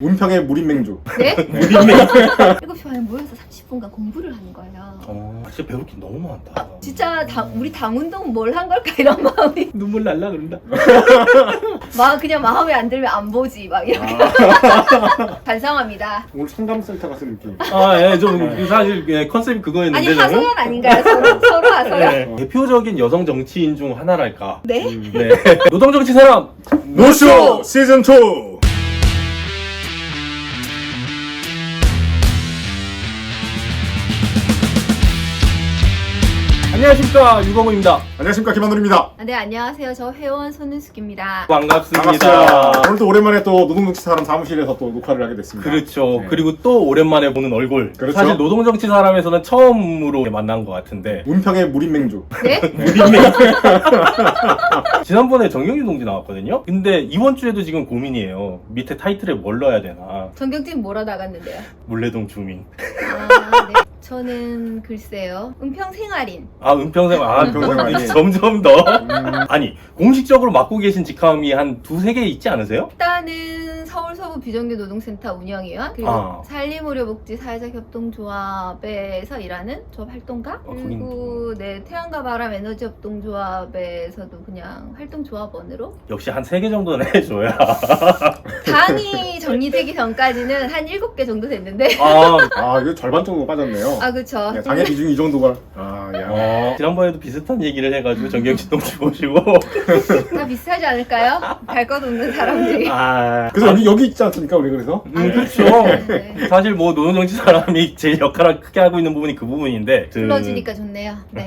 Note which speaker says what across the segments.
Speaker 1: 운평의 무림맹주.
Speaker 2: 네?
Speaker 3: 무림맹주.
Speaker 2: 7시 반에 모여서 30분간 공부를 하는 거예요.
Speaker 3: 진짜 배울 게 너무 많다.
Speaker 2: 진짜 우리 당운동 뭘 한 걸까 이런 마음이
Speaker 3: 눈물 날라 그런다.
Speaker 2: 막 그냥 마음에 안 들면 안 보지 막 이렇게 반성합니다.
Speaker 1: 오늘 상담센터 같은 느낌.
Speaker 3: 좀 사실 컨셉이 그거였는데.
Speaker 2: 아니 하소연 아닌가요? 서로 하소연?
Speaker 3: 네. 대표적인 여성 정치인 중 하나랄까.
Speaker 2: 네?
Speaker 3: 네. 노동 정치 사람
Speaker 1: 노쇼 시즌 2.
Speaker 3: 안녕하십니까, 유범우입니다.
Speaker 1: 안녕하십니까, 김한솔입니다.
Speaker 2: 네, 안녕하세요. 저 회원 손은숙입니다.
Speaker 3: 반갑습니다.
Speaker 1: 오늘 또 오랜만에 또 노동정치 사람 사무실에서 또 녹화를 하게 됐습니다.
Speaker 3: 그렇죠.
Speaker 1: 네.
Speaker 3: 그리고 또 오랜만에 보는 얼굴.
Speaker 1: 그렇죠.
Speaker 3: 사실 노동 정치 사람에서는 처음으로 만난 것 같은데.
Speaker 1: 운평의 무림맹주.
Speaker 2: 네?
Speaker 3: 지난번에 정경진 동지 나왔거든요. 근데 이번 주에도 지금 고민이에요. 밑에 타이틀에 뭘 넣어야 되나.
Speaker 2: 정경진 뭐라 나갔는데요?
Speaker 3: 물레동 주민.
Speaker 2: 아, 네. 저는 글쎄요. 은평생활인.
Speaker 3: 은평생활.
Speaker 1: 은평생활인.
Speaker 3: 점점 더. 아니, 공식적으로 맡고 계신 직함이 한 두세 개 있지 않으세요?
Speaker 2: 일단은 서울 서부 비정규 노동센터 운영위원 그리고 산림의료복지 사회적 협동조합에서 일하는 조합 활동가 그리고 네 태양과 바람 에너지 협동조합에서도 그냥 활동조합원으로
Speaker 3: 역시 한 3개 정도는 해줘야.
Speaker 2: 당이 정리되기 전까지는 한 7개 정도 됐는데
Speaker 1: 이거 절반 정도 빠졌네요.
Speaker 2: 아 그쵸.
Speaker 1: 네, 당의 비중이 이 정도가.
Speaker 3: 지난번에도 비슷한 얘기를 해가지고 정경진 동지 모시고.
Speaker 2: 다 비슷하지 않을까요? 갈 것 없는 사람들이.
Speaker 1: 그래서 여기 있지 않습니까, 우리 그래서?
Speaker 3: 그렇죠.
Speaker 2: 네.
Speaker 3: 사실 뭐 노동정치 사람이 제일 역할을 크게 하고 있는 부분이 그 부분인데.
Speaker 2: 불러주니까 좋네요. 네.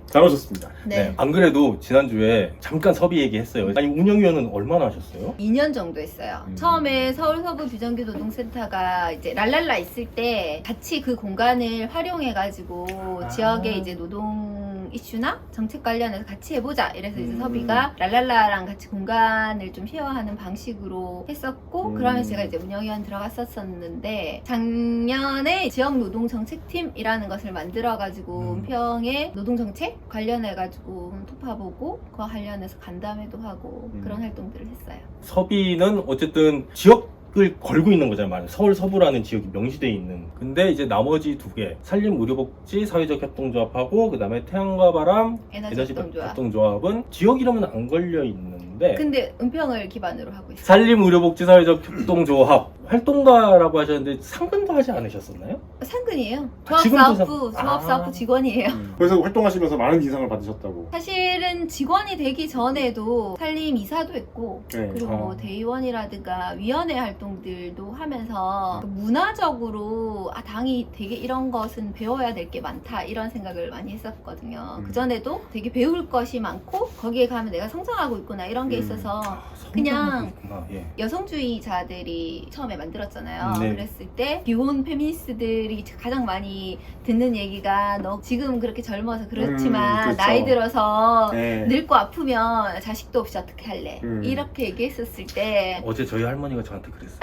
Speaker 1: 잘 오셨습니다.
Speaker 2: 네.
Speaker 3: 안 그래도 지난주에 잠깐 섭외 얘기했어요. 아니, 운영위원은 얼마나 하셨어요?
Speaker 2: 2년 정도 했어요. 처음에 서울 서부 비정규 노동센터가 이제 랄랄라 있을 때 같이 그 공간을 활용해가지고 지역의 이제 노동 이슈나 정책 관련해서 같이 해보자. 이래서 이제 섭이가 랄랄라랑 같이 공간을 좀 쉐어하는 방식으로 했었고 그러면서 제가 이제 운영위원 들어갔었었는데 작년에 지역 노동 정책팀이라는 것을 만들어가지고 은평의 노동 정책 관련해가지고 토파보고 그와 관련해서 간담회도 하고 그런 활동들을 했어요.
Speaker 3: 섭이는 어쨌든 지역을 걸고 있는 거잖아요. 서울 서부라는 지역이 명시되어 있는. 근데 이제 나머지 2개 산림 의료복지 사회적 협동조합하고 그 다음에 태양과 바람
Speaker 2: 에너지 협동조합.
Speaker 3: 협동조합은 지역 이름은 안 걸려 있는데
Speaker 2: 근데 은평을 기반으로 하고 있어요.
Speaker 3: 산림 의료복지 사회적 협동조합 활동가라고 하셨는데 상근도 하지 않으셨었나요?
Speaker 2: 상근이에요.
Speaker 3: 지금도
Speaker 2: 조합사업부 직원이에요.
Speaker 1: 그래서 활동하시면서 많은 인상을 받으셨다고.
Speaker 2: 사실은 직원이 되기 전에도 산림 이사도 했고
Speaker 1: 네.
Speaker 2: 그리고 뭐 대의원이라든가 위원회 활동들도 하면서 문화적으로 당이 되게 이런 것은 배워야 될 게 많다 이런 생각을 많이 했었거든요. 그전에도 되게 배울 것이 많고 거기에 가면 내가 성장하고 있구나 이런 게 있어서 그냥
Speaker 3: 예.
Speaker 2: 여성주의자들이 처음에 만들었잖아요.
Speaker 3: 네.
Speaker 2: 그랬을 때 기혼 페미니스트들이 가장 많이 듣는 얘기가 너 지금 그렇게 젊어서 그렇지만
Speaker 1: 그렇죠.
Speaker 2: 나이 들어서
Speaker 1: 네.
Speaker 2: 늙고 아프면 자식도 없이 어떻게 할래? 이렇게 얘기했었을 때
Speaker 3: 어제 저희 할머니가 저한테 그랬어요.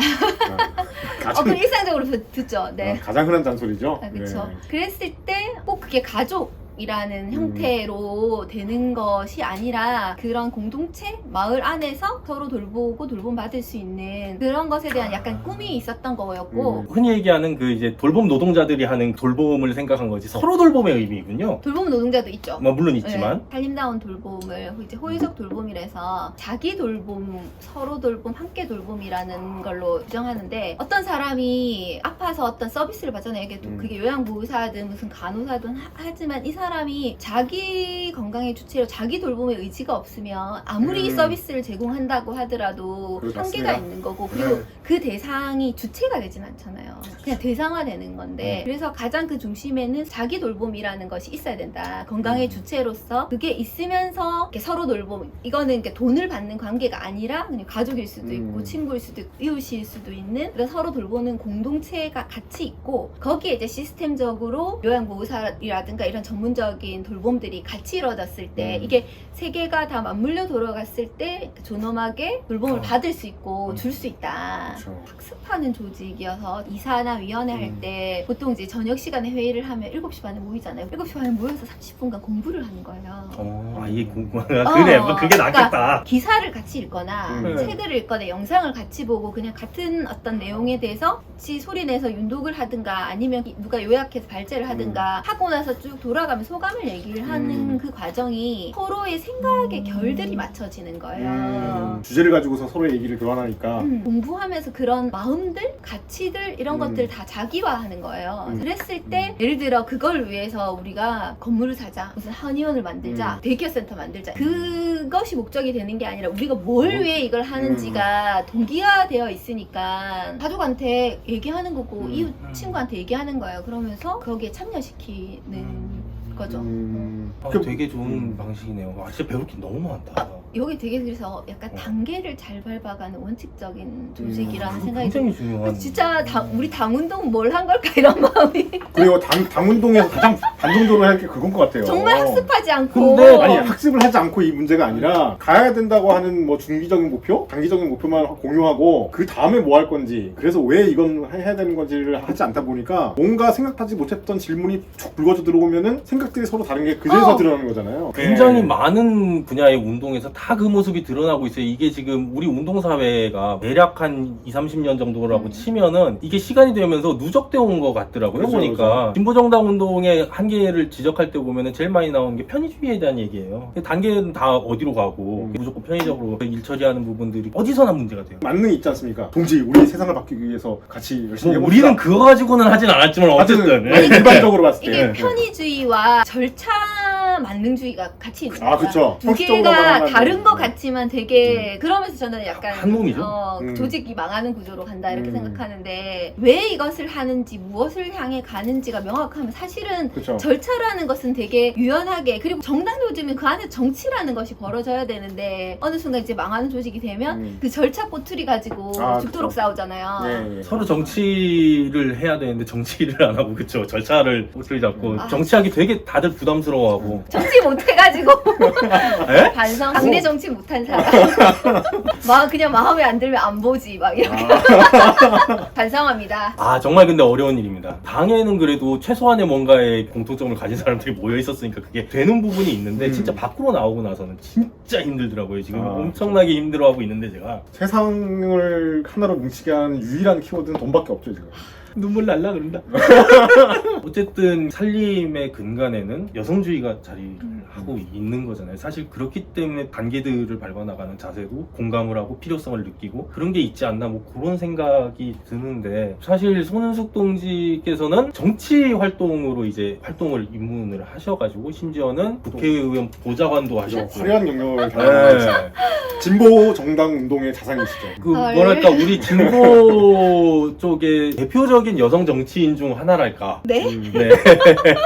Speaker 2: 그건 일상적으로 듣죠. 네.
Speaker 1: 가장 흔한 잔소리죠.
Speaker 2: 그렇죠.
Speaker 1: 네.
Speaker 2: 그랬을 때 꼭 그게 가족이라는 형태로 되는 것이 아니라 그런 공동체 마을 안에서 서로 돌보고 돌봄받을 수 있는 그런 것에 대한 약간 꿈이 있었던 거였고
Speaker 3: 흔히 얘기하는 그 이제 돌봄 노동자들이 하는 돌봄을 생각한 거지 서로 돌봄의 의미군요.
Speaker 2: 돌봄 노동자도 있죠.
Speaker 3: 물론 있지만
Speaker 2: 네, 살림다운 돌봄을 이제 호의적 돌봄이라서 자기 돌봄, 서로 돌봄, 함께 돌봄이라는 걸로 규정하는데 어떤 사람이 아파서 어떤 서비스를 받잖아요. 이게 그게 요양보호사든 무슨 간호사든 하지만 이 사람이 자기 건강의 주체로 자기 돌봄의 의지가 없으면 아무리 서비스를 제공한다고 하더라도 한계가 있는 거고 그리고 그 대상이 주체가 되진 않잖아요. 그냥 대상화되는 건데 그래서 가장 그 중심에는 자기 돌봄이라는 것이 있어야 된다. 건강의 주체로서 그게 있으면서 이렇게 서로 돌봄 이거는 이렇게 돈을 받는 관계가 아니라 그냥 가족일 수도 있고 친구일 수도 있고 이웃일 수도 있는 그런 서로 돌보는 공동체가 같이 있고 거기에 이제 시스템적으로 요양보호사라든가 이런 전문 전문적인 돌봄들이 같이 이루어졌을 때 이게 세 개가 다 맞물려 돌아갔을 때 존엄하게 돌봄을 받을 수 있고 줄 수 있다.
Speaker 1: 그렇죠.
Speaker 2: 학습하는 조직이어서 이사나 위원회 할 때 보통 이제 저녁 시간에 회의를 하면 7시 반에 모이잖아요. 7시 반에 모여서 30분간 공부를 하는 거예요.
Speaker 3: 이게 궁금하다. 그래, 뭐 그게 낫겠다.
Speaker 2: 그러니까 기사를 같이 읽거나
Speaker 1: 네.
Speaker 2: 책을 읽거나 영상을 같이 보고 그냥 같은 어떤 내용에 대해서 같이 소리 내서 윤독을 하든가 아니면 누가 요약해서 발제를 하든가 하고 나서 쭉 돌아가면 소감을 얘기를 하는 그 과정이 서로의 생각의 결들이 맞춰지는 거예요.
Speaker 1: 주제를 가지고서 서로 얘기를 교환하니까
Speaker 2: 공부하면서 그런 마음들, 가치들 이런 것들 다 자기화하는 거예요. 그랬을 때 예를 들어 그걸 위해서 우리가 건물을 사자, 무슨 한의원을 만들자, 데이케어 센터 만들자 그것이 목적이 되는 게 아니라 우리가 뭘 위해 이걸 하는지가 동기화되어 있으니까 가족한테 얘기하는 거고 이웃 친구한테 얘기하는 거예요. 그러면서 거기에 참여시키는 거죠.
Speaker 3: 되게 좋은 방식이네요. 진짜 배울 게 너무 많다.
Speaker 2: 여기 되게 그래서 약간 단계를 잘 밟아가는 원칙적인 조직이라는 생각이
Speaker 3: 굉장히 중요한.
Speaker 2: 진짜 우리 당운동은 뭘 한 걸까 이런 마음이
Speaker 1: 그리고 당운동에서 가장 반동적으로 할 게 그건 것 같아요.
Speaker 2: 정말 학습하지 않고
Speaker 3: 근데
Speaker 1: 아니 학습을 하지 않고 이 문제가 아니라 가야 된다고 하는 뭐 중기적인 목표, 단기적인 목표만 공유하고 그 다음에 뭐 할 건지 그래서 왜 이건 해야 되는 건지를 하지 않다 보니까 뭔가 생각하지 못했던 질문이 쭉 불거져 들어오면은 생각들이 서로 다른 게 그제서 드러나는 거잖아요.
Speaker 3: 굉장히
Speaker 1: 네.
Speaker 3: 많은 분야의 운동에서 다 그 모습이 드러나고 있어요. 이게 지금 우리 운동사회가 대략 한 20-30년 정도라고 치면은 이게 시간이 되면서 누적되어 온 것 같더라고요.
Speaker 1: 그렇죠,
Speaker 3: 보니까
Speaker 1: 그렇죠.
Speaker 3: 진보정당 운동의 한계를 지적할 때 보면은 제일 많이 나오는 게 편의주의에 대한 얘기예요. 단계는 다 어디로 가고 무조건 편의적으로 일 처리하는 부분들이 어디서나 문제가 돼요.
Speaker 1: 만능이 있지 않습니까? 동지 우리 세상을 바뀌기 위해서 같이 열심히
Speaker 3: 뭐
Speaker 1: 해봅시다.
Speaker 3: 우리는 그거 가지고는 하진 않았지만 어쨌든
Speaker 1: 일반적으로 봤을 때
Speaker 2: 이게 편의주의와 절차 만능주의가 같이 있는
Speaker 1: 아
Speaker 2: 거야.
Speaker 1: 그쵸.
Speaker 2: 두 개가 다른 것 같지만 되게 그러면서 저는 약간
Speaker 3: 한 몸이죠.
Speaker 2: 조직이 망하는 구조로 간다 이렇게
Speaker 1: 음.
Speaker 2: 생각하는데 왜 이것을 하는지 무엇을 향해 가는지가 명확하면 사실은
Speaker 1: 그쵸.
Speaker 2: 절차라는 것은 되게 유연하게 그리고 정당 조직은 그 안에 정치라는 것이 벌어져야 되는데 어느 순간 이제 망하는 조직이 되면 그 절차 꼬투리 가지고 죽도록
Speaker 1: 그쵸.
Speaker 2: 싸우잖아요.
Speaker 1: 네, 네.
Speaker 3: 서로 정치를 해야 되는데 정치를 안 하고 그쵸 절차를 꼬투리 잡고 정치하기 되게 다들 부담스러워하고
Speaker 2: 정치 못해가지고
Speaker 3: 에?
Speaker 2: 반성 당내 정치 못한 사람 막 그냥 마음에 안 들면 안 보지 막 이렇게 반성합니다.
Speaker 3: 정말 근데 어려운 일입니다. 당에는 그래도 최소한의 뭔가의 공통점을 가진 사람들이 모여 있었으니까 그게 되는 부분이 있는데 진짜 밖으로 나오고 나서는 진짜 힘들더라고요. 지금 엄청나게 힘들어하고 있는데 제가
Speaker 1: 세상을 하나로 뭉치게 하는 유일한 키워드는 돈밖에 없죠 지금.
Speaker 3: 눈물 날라 그런다. 어쨌든 살림의 근간에는 여성주의가 자리를 하고 있는 거잖아요. 사실 그렇기 때문에 단계들을 밟아나가는 자세도 공감을 하고 필요성을 느끼고 그런 게 있지 않나 뭐 그런 생각이 드는데 사실 손은숙 동지께서는 정치 활동으로 이제 활동을 입문을 하셔가지고 심지어는 국회의원 보좌관도 하셨고
Speaker 1: 화려한 경력을 다 진보 정당 운동의 자산이시죠.
Speaker 3: 그 뭐랄까 우리 진보 쪽의 대표적인 여성 정치인 중 하나랄까.
Speaker 2: 네?
Speaker 3: 네.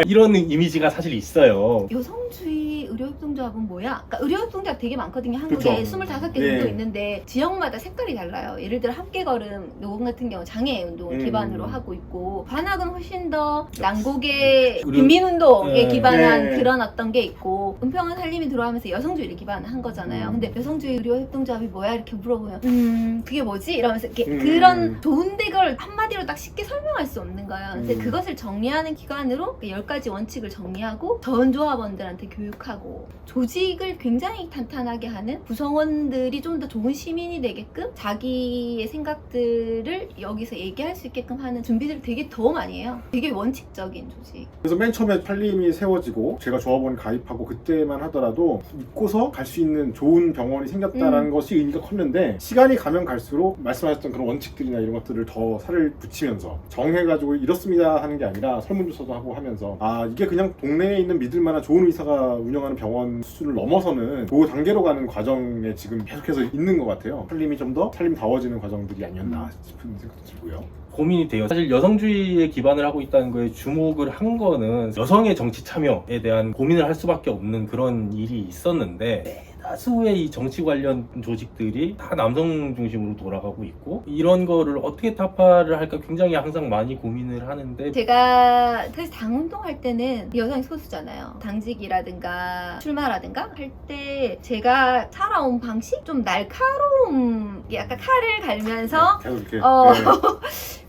Speaker 3: 이런 이미지가 사실 있어요.
Speaker 2: 여성주의 의료협동조합은 뭐야? 그러니까 의료협동조합 되게 많거든요. 한국에
Speaker 1: 그쵸.
Speaker 2: 25개 정도
Speaker 1: 네.
Speaker 2: 있는데 지역마다 색깔이 달라요. 예를 들어 함께걸음 노원 같은 경우 장애 운동을 기반으로 하고 있고 반학은 훨씬 더 난곡의 인민운동에 기반한 그런 어떤 게 있고 은평은 살림이 들어가면서 여성주의를 기반한 거잖아요. 근데 여성주의 의료협동조합이 뭐야? 이렇게 물어보면 그게 뭐지? 이러면서 이렇게 그런 좋은데 그걸 한마디로 딱 쉽게 설명할 수 없는 거예요. 근데 그것을 정리하는 기관으로 10가지 원칙을 정리하고 전조합원들한테 교육하고 조직을 굉장히 탄탄하게 하는 구성원들이 좀 더 좋은 시민이 되게끔 자기의 생각들을 여기서 얘기할 수 있게끔 하는 준비들을 되게 더 많이 해요. 되게 원칙적인 조직.
Speaker 1: 그래서 맨 처음에 팔림이 세워지고 제가 조합원 가입하고 그때만 하더라도 믿고서 갈 수 있는 좋은 병원이 생겼다라는 것이 의미가 컸는데 시간이 가면 갈수록 말씀하셨던 그런 원칙들이나 이런 것들을 더 살을 붙이면서 정해가지고 이렇습니다 하는 게 아니라 설문조사도 하고 하면서 이게 그냥 동네에 있는 믿을 만한 좋은 의사가 운영하는 병원 수준을 넘어서는 그 단계로 가는 과정에 지금 계속해서 있는 것 같아요. 살림이 좀 더 살림다워지는 과정들이 아니었나 싶은 생각도 들고요.
Speaker 3: 고민이 돼요. 사실 여성주의에 기반을 하고 있다는 거에 주목을 한 거는 여성의 정치 참여에 대한 고민을 할 수밖에 없는 그런 일이 있었는데 다수의 이 정치 관련 조직들이 다 남성 중심으로 돌아가고 있고 이런 거를 어떻게 타파를 할까 굉장히 항상 많이 고민을 하는데
Speaker 2: 제가 사실 당운동 할 때는 여성이 소수잖아요. 당직이라든가 출마라든가 할 때 제가 살아온 방식? 좀 날카로움, 약간 칼을 갈면서
Speaker 1: 계속 이렇게 네.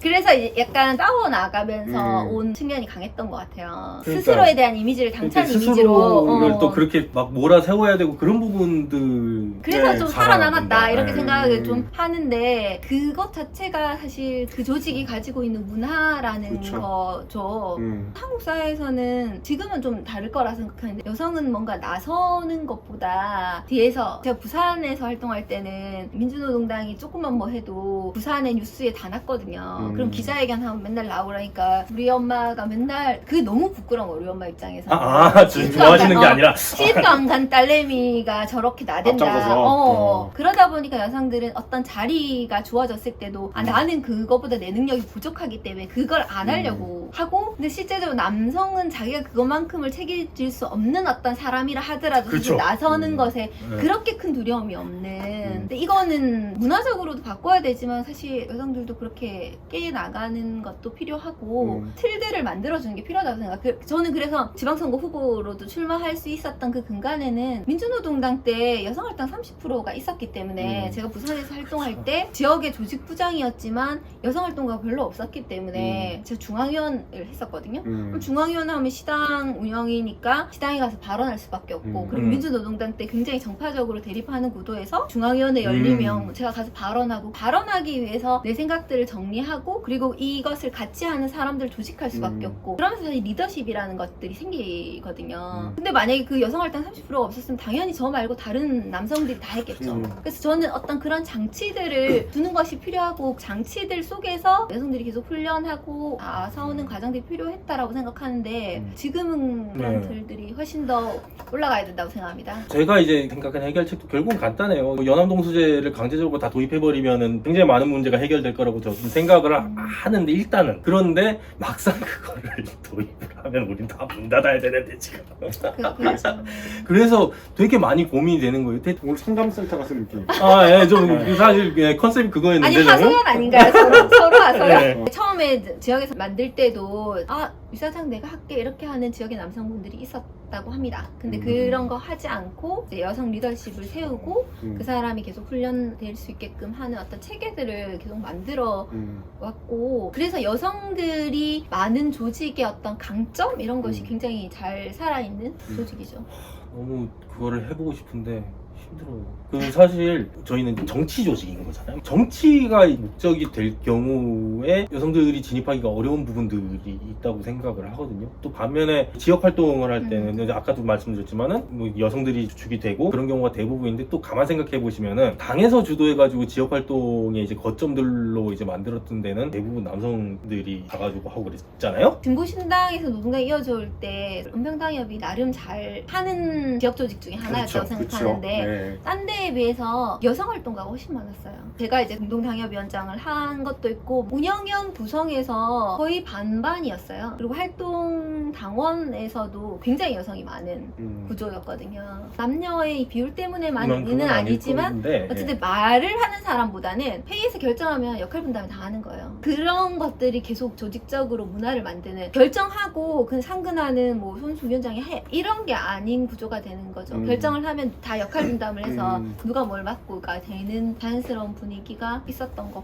Speaker 2: 그래서 약간 싸워나가면서 온 측면이 강했던 것 같아요. 스스로에 대한 이미지를 당찬 이미지로
Speaker 3: 스스로를 또 그렇게 막 몰아세워야 되고 그런 부분들
Speaker 2: 그래서
Speaker 1: 네,
Speaker 2: 좀
Speaker 3: 살아남는다.
Speaker 2: 살아남았다 이렇게
Speaker 3: 네.
Speaker 2: 생각을 좀 하는데 그것 자체가 사실 그 조직이 가지고 있는 문화라는
Speaker 1: 그렇죠.
Speaker 2: 거죠.
Speaker 1: 음.
Speaker 2: 한국 사회에서는 지금은 좀 다를 거라 생각하는데 여성은 뭔가 나서는 것보다 뒤에서 제가 부산에서 활동할 때는 민주노동당이 조금만 뭐 해도 부산의 뉴스에 다 났거든요. 그럼 기자회견 하면 맨날 나오라니까 우리 엄마가 맨날 그게 너무 부끄러워 우리 엄마 입장에서.
Speaker 3: 좋아하시는 게 아니라
Speaker 2: 시집도 안 간 딸내미가 저렇게 나댄다.
Speaker 1: 앞장서서.
Speaker 2: 그러다 보니까 여성들은 어떤 자리가 주어졌을 때도 나는 그거보다 내 능력이 부족하기 때문에 그걸 안 하려고 하고 근데 실제적으로 남성은 자기가 그것만큼을 책임질 수 없는 어떤 사람이라 하더라도
Speaker 3: 그렇죠.
Speaker 2: 사실 나서는 것에
Speaker 3: 네.
Speaker 2: 그렇게 큰 두려움이 없는 근데 이거는 문화적으로도 바꿔야 되지만 사실 여성들도 그렇게 깨나가는 것도 필요하고 틀들을 만들어주는 게 필요하다고 생각해요. 저는 그래서 지방선거 후보로도 출마할 수 있었던 그 근간에는 민주노동당 때 여성할당 30%가 있었기 때문에 제가 부산에서 활동할 때 지역의 조직부장이었지만 여성활동가가 별로 없었기 때문에 제가 중앙위원을 했었거든요. 그럼 중앙위원 하면 시당 운영이니까 시당에 가서 발언할 수밖에 없고 그리고 민주노동당 때 굉장히 정파적으로 대립하는 구도에서 중앙위원회 열리면 제가 가서 발언하기 위해서 내 생각들을 정리하고 그리고 이것을 같이 하는 사람들을 조직할 수밖에 없고 그러면서 사실 리더십이라는 것들이 생기거든요. 근데 만약에 그 여성활당 30%가 없었으면 당연히 저 말고 다른 남성들이 다 했겠죠. 그래서 저는 어떤 그런 장치들을 두는 것이 필요하고 장치들 속에서 여성들이 계속 훈련하고 싸우는 과정들이 필요했다라고 생각하는데 지금은 그런 들들이 훨씬 더 올라가야 된다고 생각합니다.
Speaker 3: 제가 이제 생각한 해결책도 결국은 간단해요. 연합동수제를 강제적으로 다 도입해버리면은 굉장히 많은 문제가 해결될 거라고 저는 생각을 하는데 일단은 그런데 막상 그거를 도입을 하면 우린 다 문 닫아야 되는데 지금
Speaker 2: 그렇죠.
Speaker 3: 그래서 되게 많이 고민이 되는 거예요.
Speaker 1: 오늘 상담센터 같은 느낌.
Speaker 3: 좀 사실 컨셉이 그거였는데
Speaker 2: 아니 하소연 아닌가요? 서로 하소연?
Speaker 3: 네.
Speaker 2: 처음에 지역에서 만들 때도 이사장 내가 할게 이렇게 하는 지역의 남성분들이 있었다고 합니다. 근데 그런 거 하지 않고 이제 여성 리더십을 세우고 그 사람이 계속 훈련될 수 있게끔 하는 어떤 체계들을 계속 만들어 왔고 그래서 여성들이 많은 조직의 어떤 강점 이런 것이 굉장히 잘 살아있는 조직이죠.
Speaker 3: 너무 그거를 해보고 싶은데 힘들어요. 사실 저희는 정치 조직인 거잖아요. 정치가 목적이 될 경우에 여성들이 진입하기가 어려운 부분들이 있다고 생각을 하거든요. 또 반면에 지역 활동을 할 때는 아까도 말씀드렸지만은 뭐 여성들이 주축이 되고 그런 경우가 대부분인데 또 가만 생각해 보시면은 당에서 주도해가지고 지역 활동의 이제 거점들로 이제 만들었던 데는 대부분 남성들이 가가지고 하고 그랬잖아요.
Speaker 2: 진보신당에서 노동당 이어져올 때 은평당협이 나름 잘 하는 지역 조직 중에 하나였다고 생각하는데 딴 데에 비해서 여성 활동가가 훨씬 많았어요. 제가 이제 공동당협위원장을 한 것도 있고 운영위원 구성에서 거의 반반이었어요. 그리고 활동 당원에서도 굉장히 여성이 많은 구조였거든요. 남녀의 비율 때문에만은 아니지만 어쨌든 말을 하는 사람보다는 회의에서 결정하면 역할 분담을 다 하는 거예요. 그런 것들이 계속 조직적으로 문화를 만드는 결정하고 그 상근하는 뭐 손수위원장이 해 이런 게 아닌 구조가 되는 거죠. 결정을 하면 다 역할 분담을 해서 누가 뭘 맡고가 되는 자연스러운 분위기가 있었던 것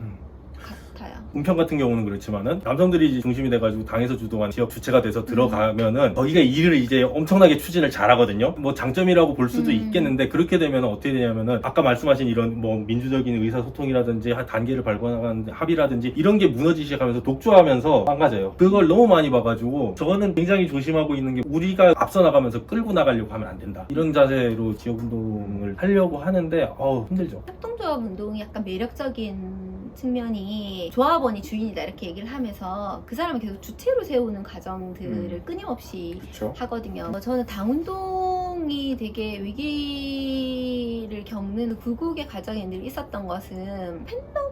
Speaker 2: 같아요.
Speaker 3: 은평 같은 경우는 그렇지만은 남성들이 중심이 돼가지고 당에서 주도한 지역 주체가 돼서 들어가면은 거기가 일을 이제 엄청나게 추진을 잘하거든요. 뭐 장점이라고 볼 수도 있겠는데 그렇게 되면 어떻게 되냐면은 아까 말씀하신 이런 뭐 민주적인 의사소통이라든지 단계를 밟아나가는 합의라든지 이런 게 무너지기 시작하면서 독주하면서 망가져요. 그걸 너무 많이 봐가지고 저는 굉장히 조심하고 있는 게 우리가 앞서 나가면서 끌고 나가려고 하면 안 된다. 이런 자세로 지역운동을 하려고 하는데 힘들죠.
Speaker 2: 협동조합 운동이 약간 매력적인 측면이 조합원이 주인이다 이렇게 얘기를 하면서 그 사람을 계속 주체로 세우는 과정들을 끊임없이 하거든요. 저는 당운동이 되게 위기를 겪는 굴곡의 과정에 늘 있었던 것은 팬덤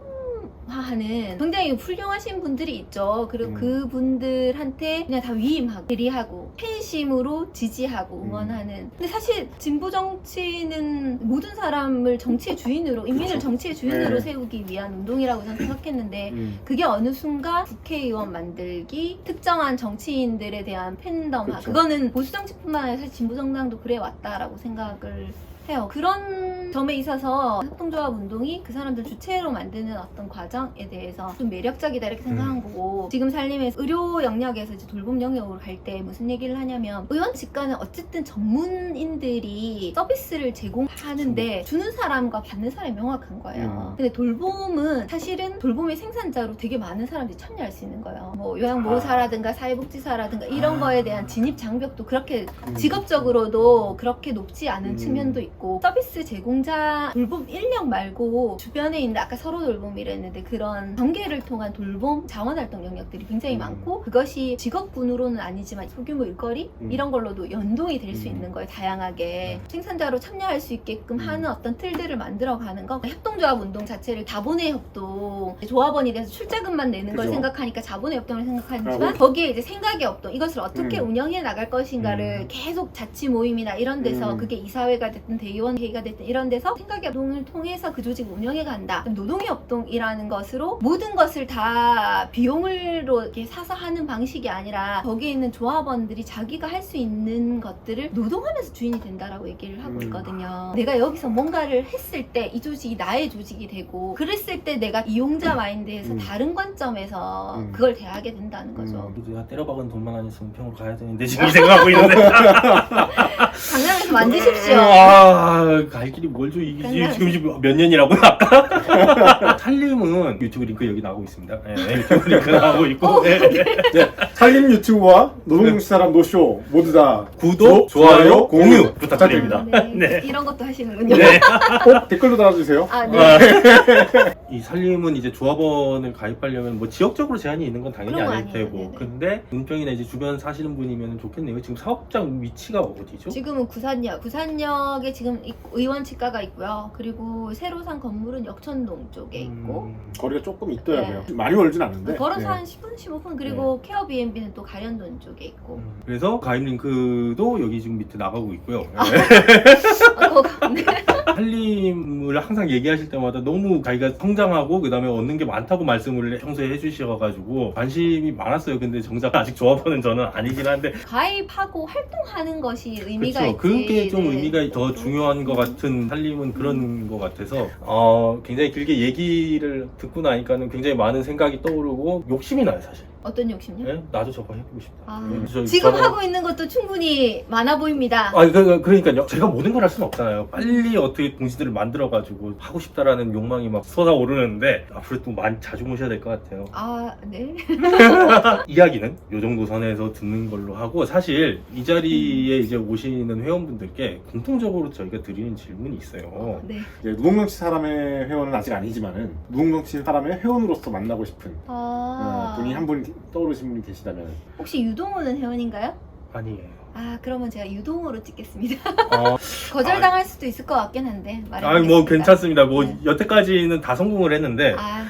Speaker 2: 하는 굉장히 훌륭하신 분들이 있죠. 그리고
Speaker 1: 음.
Speaker 2: 그분들한테 그냥 다 위임하고 대리하고 팬심으로 지지하고 응원하는. 근데 사실 진보 정치는 모든 사람을 정치의 주인으로, 인민을
Speaker 1: 그렇죠.
Speaker 2: 정치의 주인으로
Speaker 1: 네.
Speaker 2: 세우기 위한 운동이라고 저는 생각했는데 그게
Speaker 1: 게
Speaker 2: 어느 순간 국회의원 만들기, 특정한 정치인들에 대한 팬덤화,
Speaker 1: 그렇죠.
Speaker 2: 그거는 보수 정치뿐만 아니라 사실 진보 정당도 그래 왔다라고 생각을 해요. 그런 점에 있어서 협동조합 운동이 그 사람들 주체로 만드는 어떤 과정에 대해서 좀 매력적이다 이렇게 생각한 거고, 지금 살림에서 의료 영역에서 이제 돌봄 영역으로 갈 때 무슨 얘기를 하냐면, 의원 직관은 어쨌든 전문인들이 서비스를 제공하는데 주는 사람과 받는 사람이 명확한 거예요. 근데 돌봄은 사실은 돌봄의 생산자로 되게 많은 사람들이 참여할 수 있는 거예요. 뭐 요양보호사라든가 사회복지사라든가 이런 거에 대한 진입 장벽도 그렇게 직업적으로도 그렇게 높지 않은 측면도 있고, 서비스 제공자 돌봄 인력 말고 주변에 있는, 아까 서로 돌봄이랬는데 그런 전개를 통한 돌봄 자원활동 영역들이 굉장히 많고, 그것이 직업군으로는 아니지만 소규모 일거리 이런 걸로도 연동이 될 수 있는 거예요. 다양하게 생산자로 참여할 수 있게끔 하는 어떤 틀들을 만들어가는 거. 협동조합 운동 자체를 자본의 협동, 조합원이 돼서 출자금만 내는 걸
Speaker 1: 그죠.
Speaker 2: 생각하니까 자본의 협동을 생각하지만, 거기에 이제 생각의 협동, 이것을 어떻게 운영해 나갈 것인가를 계속 자치 모임이나 이런 데서 그게 이사회가 됐든 대의원 회의가 됐든 이런 데서 생각의 협동을 통해서 그 조직을 운영해 간다. 노동의 협동이라는 것으로 모든 것을 다 비용으로 이렇게 사서 하는 방식이 아니라, 거기에 있는 조합원들이 자기가 할 수 있는 것들을 노동하면서 주인이 된다라고 얘기를 하고 있거든요. 내가 여기서 뭔가를 했을 때 이 조직이 나의 조직이 되고, 그랬을 때 내가 이용자 마인드에서 다른 관점에서 그걸 대하게 된다는 거죠.
Speaker 3: 내가 때려박은 돈만 아니었으면 평으로 가야 되는데 지금 이 생각하고 있는데.
Speaker 2: 강남에서 만드십시오.
Speaker 3: 갈 길이 멀죠. 이게
Speaker 2: 강남.
Speaker 3: 지금 몇 년이라고요 아까? 살림은 유튜브 링크 여기 나오고 있습니다. 네, 유튜브 링크 나오고 있고. 네.
Speaker 1: 살림 유튜브와 노동사람 노쇼 모두 다
Speaker 3: 구독, 좋아요, 공유 부탁드립니다.
Speaker 2: 네. 이런 것도 하시는군요.
Speaker 3: 네.
Speaker 1: 꼭 댓글로 달아주세요.
Speaker 2: 아, 네.
Speaker 3: 이 살림은 이제 조합원을 가입하려면 뭐 지역적으로 제한이 있는 건 당연히
Speaker 2: 그런 거
Speaker 3: 아닐
Speaker 2: 아니에요.
Speaker 3: 테고,
Speaker 2: 네네.
Speaker 3: 근데 은평이나 이제 주변 사시는 분이면 좋겠네요. 지금 사업장 위치가 어디죠?
Speaker 2: 지금은 구산역에 지금 의원 치과가 있고요. 그리고 새로 산 건물은 역천동 쪽에 있고,
Speaker 1: 거리가 조금 있더라고요. 많이 멀진 않은데.
Speaker 2: 걸어서
Speaker 1: 네.
Speaker 2: 한 10분, 15분. 그리고 케어 B&B는 또 가련동 쪽에 있고.
Speaker 3: 그래서 가입 링크도 여기 지금 밑에 나가고 있고요.
Speaker 2: 네.
Speaker 3: 살림을 항상 얘기하실 때마다 너무 자기가 성장하고 그 다음에 얻는 게 많다고 말씀을 평소에 해주셔가지고 관심이 많았어요. 근데 정작 아직 조합원은 저는 아니긴 한데,
Speaker 2: 가입하고 활동하는 것이 의미가
Speaker 3: 그렇죠.
Speaker 2: 있지.
Speaker 3: 그게 좀
Speaker 2: 네.
Speaker 3: 의미가 더 중요한 것 같은 살림은 그런 것 같아서 굉장히 길게 얘기를 듣고 나니까는 굉장히 많은 생각이 떠오르고 욕심이 나요 사실.
Speaker 2: 어떤 욕심요?
Speaker 3: 네? 나도 저거 해보고 싶다.
Speaker 2: 아,
Speaker 3: 저-
Speaker 2: 지금
Speaker 3: 저는-
Speaker 2: 하고 있는 것도 충분히 많아 보입니다.
Speaker 3: 그러니까요. 제가 모든 걸 할 수는 없잖아요. 빨리 어떻게 공지들을 만들어가지고 하고 싶다라는 욕망이 막 솟아오르는데, 앞으로 또 많이 자주 모셔야 될 것 같아요.
Speaker 2: 아, 네.
Speaker 3: 이야기는 이 정도 선에서 듣는 걸로 하고, 사실 이 자리에 이제 오시는 회원분들께 공통적으로 저희가 드리는 질문이 있어요.
Speaker 2: 네.
Speaker 1: 이제 노동정치 사람의 회원은 아직 아니지만은 노동정치 사람의 회원으로서 만나고 싶은 분이 한 분 떠오르신 분이 계시다면.
Speaker 2: 혹시 유동호는 회원인가요?
Speaker 3: 아니에요.
Speaker 2: 아, 그러면 제가 유동호로 찍겠습니다.
Speaker 3: 어,
Speaker 2: 거절당할 수도 있을 것 같긴 한데.
Speaker 3: 뭐 괜찮습니다. 뭐
Speaker 2: 네.
Speaker 3: 여태까지는 다 성공을 했는데,
Speaker 2: 아,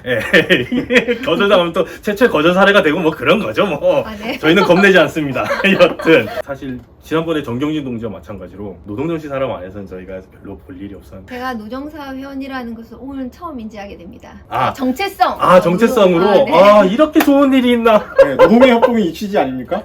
Speaker 3: 거절당하면 또 최초의 거절 사례가 되고 뭐 그런 거죠 뭐.
Speaker 2: 아, 네.
Speaker 3: 저희는 겁내지 않습니다. 여튼 사실 지난번에 정경진 동지와 마찬가지로 노동정치 사람 안에서는 저희가 별로 볼 일이 없었는데,
Speaker 2: 제가 노정사 회원이라는 것을 오늘 처음 인지하게 됩니다.
Speaker 3: 아.
Speaker 2: 정체성.
Speaker 3: 정체성으로
Speaker 2: 아, 네.
Speaker 3: 이렇게 좋은 일이 있나?
Speaker 1: 네, 노동의 협동이 이 취지 아닙니까?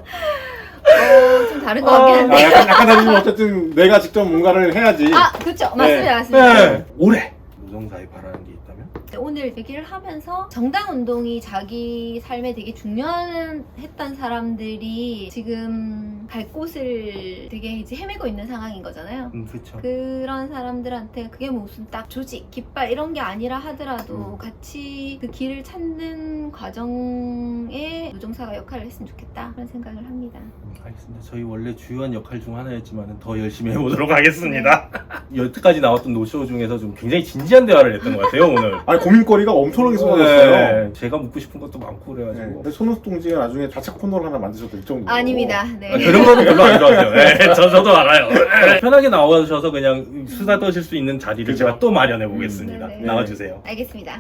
Speaker 2: 좀 다른 것 같긴 한데.
Speaker 1: 약간 다르지만 어쨌든 내가 직접 뭔가를 해야지.
Speaker 2: 아, 그렇죠. 맞습니다. 맞습니다.
Speaker 3: 네. 올해 노동사에 바라는 게 있다면?
Speaker 2: 오늘 얘기를 하면서 정당 운동이 자기 삶에 되게 중요했던 사람들이 지금 갈 곳을 되게 이제 헤매고 있는 상황인 거잖아요.
Speaker 3: 그렇죠.
Speaker 2: 그런 사람들한테 그게 무슨 딱 조직, 깃발 이런 게 아니라 하더라도 같이 그 길을 찾는 과정에 노정사가 역할을 했으면 좋겠다 그런 생각을 합니다.
Speaker 3: 알겠습니다. 저희 원래 주요한 역할 중 하나였지만 더 열심히 해보도록 하겠습니다. 여태까지 나왔던 노쇼 중에서 좀 굉장히 진지한 대화를 했던 것 같아요 오늘.
Speaker 1: 아니 고민거리가 엄청나게 쏟아졌어요.
Speaker 3: 네, 제가 묻고 싶은 것도 많고
Speaker 1: 네.
Speaker 3: 그래가지고
Speaker 1: 근데 손은수 동지가 나중에 자책 코너를 하나 만드셔도 될 정도로.
Speaker 2: 아닙니다. 네.
Speaker 3: 그런 거는 별로 안 좋아하죠. 네, 저도 알아요. 네. 편하게 나와주셔서 그냥 수다 떠실 수 있는 자리를
Speaker 1: 그죠.
Speaker 3: 제가 또 마련해 보겠습니다.
Speaker 2: 네네.
Speaker 3: 나와주세요.
Speaker 2: 알겠습니다.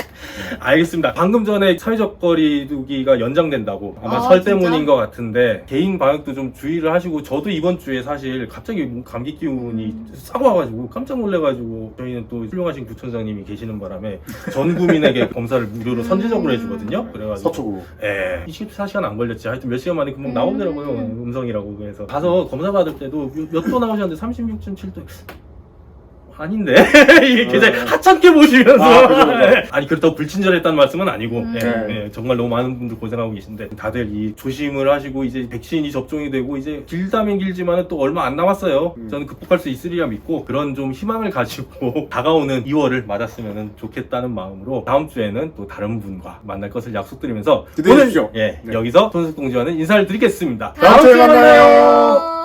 Speaker 3: 알겠습니다. 방금 전에 사회적 거리두기가 연장된다고 아마
Speaker 2: 아,
Speaker 3: 설
Speaker 2: 진짜?
Speaker 3: 때문인 것 같은데 개인 방역도 좀 주의를 하시고 저도 이번 주에 사실 갑자기 뭐 감기 기운이 싹 와가지고 깜짝 놀래가지고 저희는 또 훌륭하신 구청장님이 계시는 바람에 전 국민에게 검사를 무료로 선제적으로 해주거든요. 그래가지고
Speaker 1: 서초구.
Speaker 3: 예, 24시간 안 걸렸지. 하여튼 몇 시간 만에 금방 나오더라고요. 음성이라고. 그래서 가서 검사 받을 때도 몇 도 나오셨는데 36.7도 아닌데 이렇게 이제 하찮게 보시면서
Speaker 1: 아, 그죠, 그죠.
Speaker 3: 아니 그렇다고 불친절했다는 말씀은 아니고 예,
Speaker 1: 네.
Speaker 3: 예, 정말 너무 많은 분들 고생하고 계신데 다들 이 조심을 하시고 이제 백신이 접종이 되고 이제 길다면 길지만은 또 얼마 안 남았어요. 저는 극복할 수 있으리라 믿고 그런 좀 희망을 가지고 다가오는 2월을 맞았으면 좋겠다는 마음으로 다음 주에는 또 다른 분과 만날 것을 약속드리면서
Speaker 1: 기대해 주십시오.
Speaker 3: 예,
Speaker 1: 네.
Speaker 3: 여기서 손석동지와는 인사를 드리겠습니다.
Speaker 1: 다음 주에 만나요.
Speaker 2: 만나요.